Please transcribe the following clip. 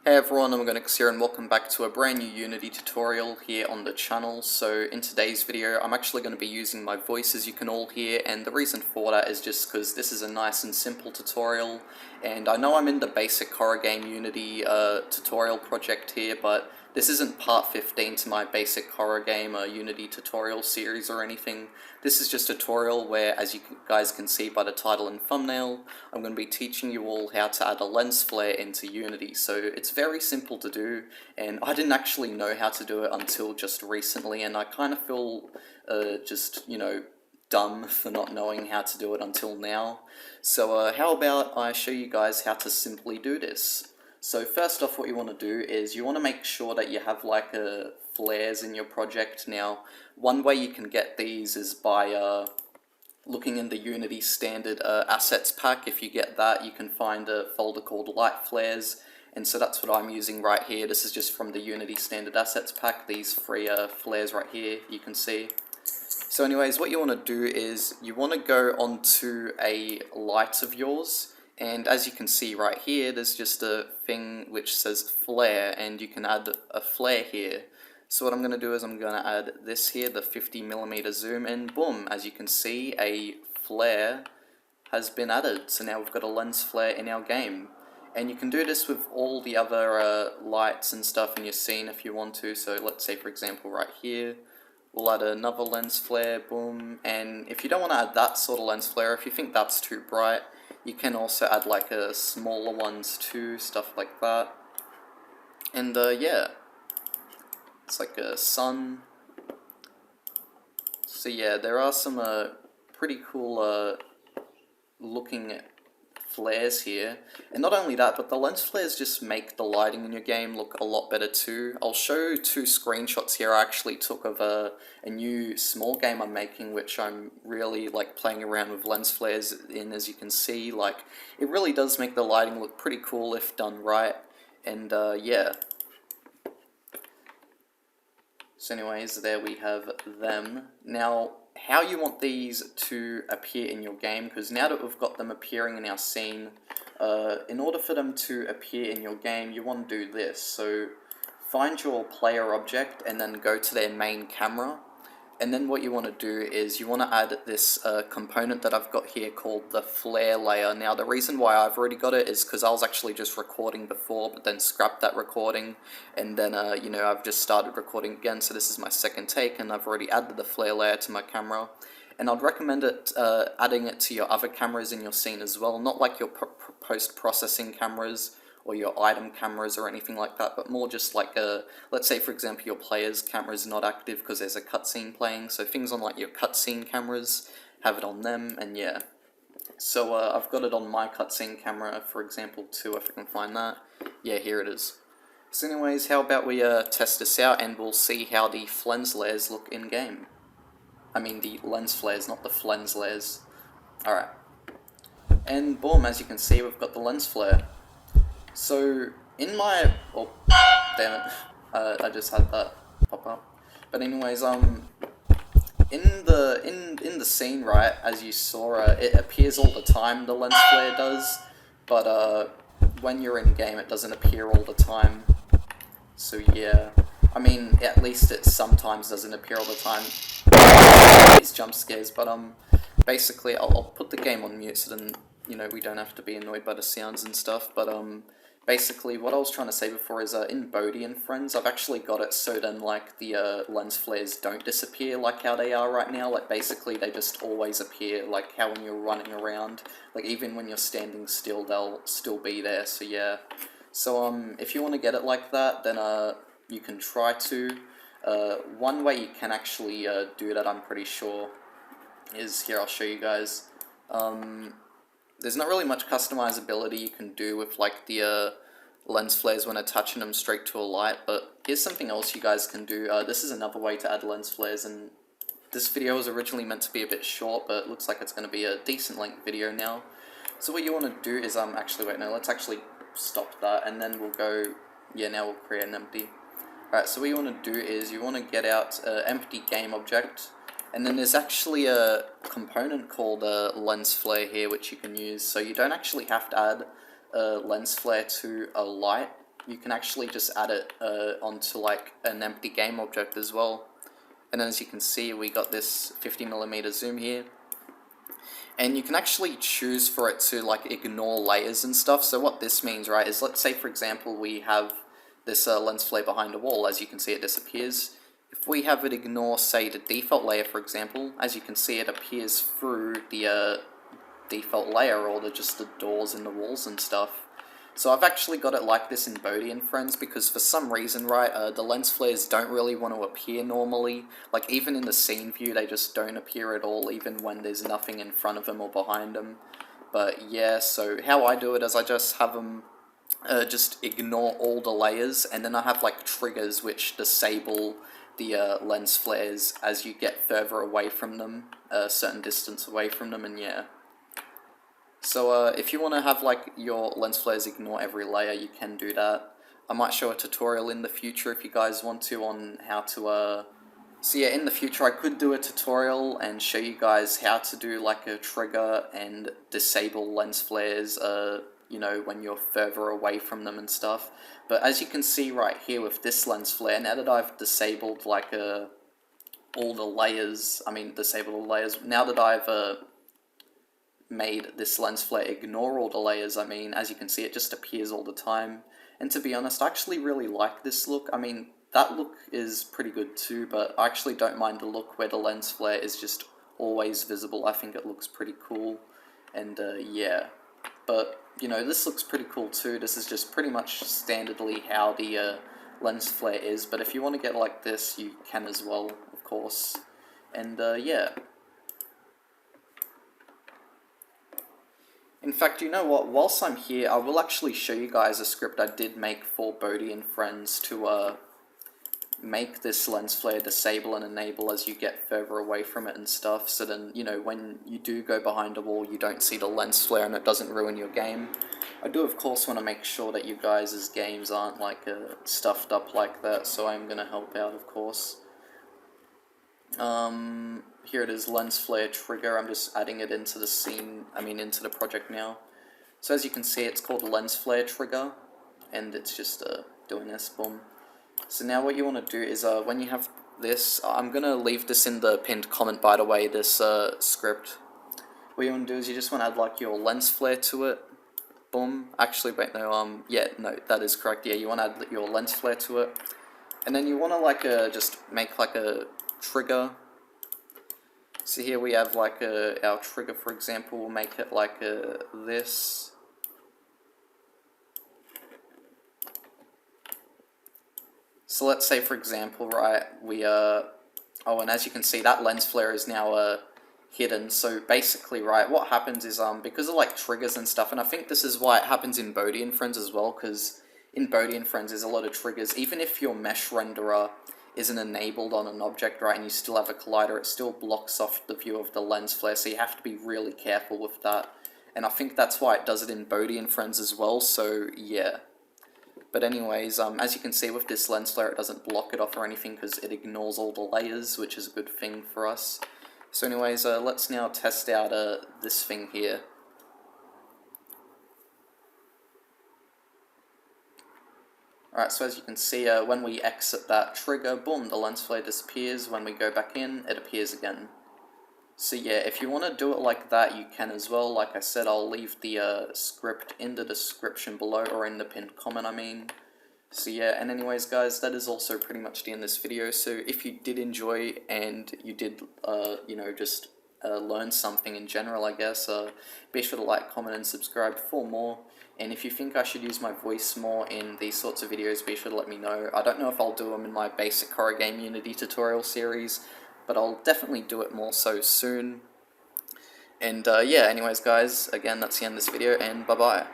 Hey everyone, Omogonix here and welcome back to a brand new Unity tutorial here on the channel. So in today's video, I'm actually going to be using my voice as you can all hear, and the reason for that is just because this is a nice and simple tutorial, and I know I'm in the basic horror game Unity tutorial project here, but this isn't part 15 to my basic horror game Unity tutorial series or anything. This is just a tutorial where, as you guys can see by the title and thumbnail, I'm going to be teaching you all how to add a lens flare into Unity. So it's very simple to do, and I didn't actually know how to do it until just recently, and I kind of feel dumb for not knowing how to do it until now. So how about I show you guys how to simply do this. So first off, what you want to do is you want to make sure that you have like flares in your project. Now, one way you can get these is by looking in the Unity standard assets pack. If you get that, you can find a folder called light flares, and so that's what I'm using right here. This is just from the Unity standard assets pack, these three flares right here, you can see. So anyways, what you want to do is you want to go onto a light of yours, and as you can see right here, there's just a thing which says flare, and you can add a flare here. So what I'm going to do is I'm going to add this here, the 50mm zoom, and boom, as you can see, a flare has been added. So now we've got a lens flare in our game. And you can do this with all the other lights and stuff in your scene if you want to. So let's say, for example, right here, we'll add another lens flare, boom. And if you don't want to add that sort of lens flare, if you think that's too bright, you can also add like smaller ones too, stuff like that. And yeah, it's like a sun. So yeah, there are some pretty cool looking flares here. And not only that, but the lens flares just make the lighting in your game look a lot better too. I'll show two screenshots here I actually took of a new small game I'm making, which I'm really like playing around with lens flares in. As you can see, like, it really does make the lighting look pretty cool if done right. And yeah. So anyways, there we have them. Now, how you want these to appear in your game, because now that we've got them appearing in our scene, in order for them to appear in your game, you want to do this. So find your player object and then go to their main camera. And then what you want to do is you want to add this component that I've got here called the flare layer. Now the reason why I've already got it is because I was actually just recording before, but then scrapped that recording, and then I've just started recording again, so this is my second take, and I've already added the flare layer to my camera. And I'd recommend adding it to your other cameras in your scene as well, not like your post-processing cameras or your item cameras or anything like that, but more just like let's say for example your player's camera is not active because there's a cutscene playing, so things on like your cutscene cameras, have it on them, and yeah. So I've got it on my cutscene camera, for example, too, if I can find that. Yeah, here it is. So anyways, how about we test this out and we'll see how the lens flares look in-game. I mean the lens flares, not the flens layers. Alright. And boom, as you can see, we've got the lens flare. So, in my... oh, damn it. I just had that pop up. But anyways, in the scene, right, as you saw, it appears all the time, the lens flare does. But, when you're in-game, it doesn't appear all the time. So, yeah. I mean, at least it sometimes doesn't appear all the time. These jump scares, but, basically, I'll put the game on mute so then, we don't have to be annoyed by the sounds and stuff, but, basically, what I was trying to say before is, in Bodhi and Friends, I've actually got it so then, like, the lens flares don't disappear like how they are right now. Like, basically, they just always appear, like how when you're running around. Like, even when you're standing still, they'll still be there, so yeah. So, if you want to get it like that, then, you can try to. One way you can actually, do that, I'm pretty sure, is, here, I'll show you guys. There's not really much customizability you can do with like the lens flares when attaching them straight to a light, but here's something else you guys can do. This is another way to add lens flares, and this video was originally meant to be a bit short, but it looks like it's going to be a decent length video now. So what you want to do is, actually wait, no, let's actually stop that, and then we'll go, yeah, now we'll create an empty. Alright, so what you want to do is you want to get out an empty game object. And then there's actually a component called a lens flare here which you can use, so you don't actually have to add a lens flare to a light. you can actually just add it onto like an empty game object as well. And then as you can see, we got this 50mm zoom here. And you can actually choose for it to like ignore layers and stuff. So what this means, right, is let's say for example we have this lens flare behind a wall. As you can see, it disappears. If we have it ignore, say, the default layer, for example, as you can see, it appears through the default layer, or just the doors and the walls and stuff. So I've actually got it like this in Bodhi and Friends because for some reason, right, the lens flares don't really want to appear normally. Like even in the scene view, they just don't appear at all, even when there's nothing in front of them or behind them. But yeah, so how I do it is I just have them just ignore all the layers, and then I have like triggers which disable the lens flares as you get further away from them, a certain distance away from them, and yeah. So if you want to have like your lens flares ignore every layer, you can do that. I might show a tutorial in the future if you guys want to on how to so yeah, in the future I could do a tutorial and show you guys how to do like a trigger and disable lens flares, you know, when you're further away from them and stuff. But as you can see right here with this lens flare, now that I've disabled like all the layers, disabled all the layers, now that I've made this lens flare ignore all the layers, as you can see, it just appears all the time. And to be honest, I actually really like this look. That look is pretty good too, but I actually don't mind the look where the lens flare is just always visible. I think it looks pretty cool, and yeah. But, you know, this looks pretty cool too. This is just pretty much standardly how the lens flare is, but if you want to get like this, you can as well, of course. And yeah. In fact, you know what, whilst I'm here, I will actually show you guys a script I did make for Bodhi and Friends to make this lens flare disable and enable as you get further away from it and stuff, so then, you know, when you do go behind a wall, you don't see the lens flare and it doesn't ruin your game. I do, of course, want to make sure that you guys' games aren't, like, stuffed up like that, so I'm going to help out, of course. Here it is, lens flare trigger. I'm just adding it into the scene, into the project now. So as you can see, it's called lens flare trigger, and it's just doing this, boom. So now what you want to do is, when you have this, I'm going to leave this in the pinned comment, by the way, this script. What you want to do is you just want to add like your lens flare to it, boom. Actually, wait, no, yeah, no, that is correct, yeah, you want to add your lens flare to it. And then you want to like just make like a trigger. So here we have like our trigger, for example. We'll make it like this. So let's say, for example, right, we oh, and as you can see, that lens flare is now hidden. So basically, right, what happens is because of like triggers and stuff, and I think this is why it happens in Bodhi and Friends as well, because in Bodhi and Friends there's a lot of triggers. Even if your mesh renderer isn't enabled on an object, right, and you still have a collider, it still blocks off the view of the lens flare, so you have to be really careful with that. And I think that's why it does it in Bodhi and Friends as well, so yeah. But anyways, as you can see with this lens flare, it doesn't block it off or anything because it ignores all the layers, which is a good thing for us. So anyways, let's now test out this thing here. Alright, so as you can see, when we exit that trigger, boom, the lens flare disappears. When we go back in, it appears again. So yeah, if you want to do it like that, you can as well. Like I said, I'll leave the script in the description below, or in the pinned comment, So yeah, and anyways guys, that is also pretty much the end of this video. So if you did enjoy, and you did, you know, just learn something in general, I guess, be sure to like, comment, and subscribe for more. And if you think I should use my voice more in these sorts of videos, be sure to let me know. I don't know if I'll do them in my basic horror game Unity tutorial series, but I'll definitely do it more so soon. And yeah, anyways guys, again, that's the end of this video, and bye-bye.